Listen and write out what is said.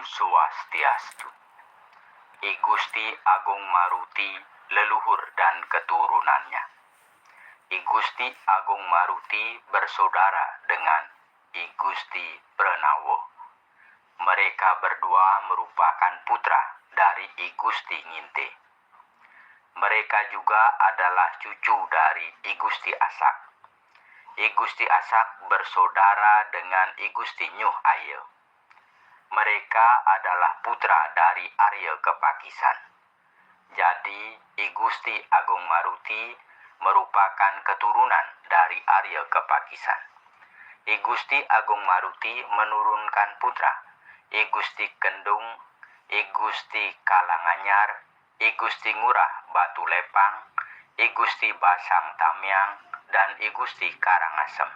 Swastiastu. I Gusti Agung Maruti leluhur dan keturunannya. I Gusti Agung Maruti bersaudara dengan I Gusti Pranawo. Mereka berdua merupakan putra dari I Gusti Nginte. Mereka juga adalah cucu dari I Gusti Asak. I Gusti Asak bersaudara dengan I Gusti Nyuh Aye. Mereka adalah putra dari Arya Kepakisan. Jadi I Gusti Agung Maruti merupakan keturunan dari Arya Kepakisan. I Gusti Agung Maruti menurunkan putra I Gusti Kendung, I Gusti Kalanganyar, I Gusti Ngurah Batu Lepang, I Gusti Basang Tamyang, dan I Gusti Karangasem.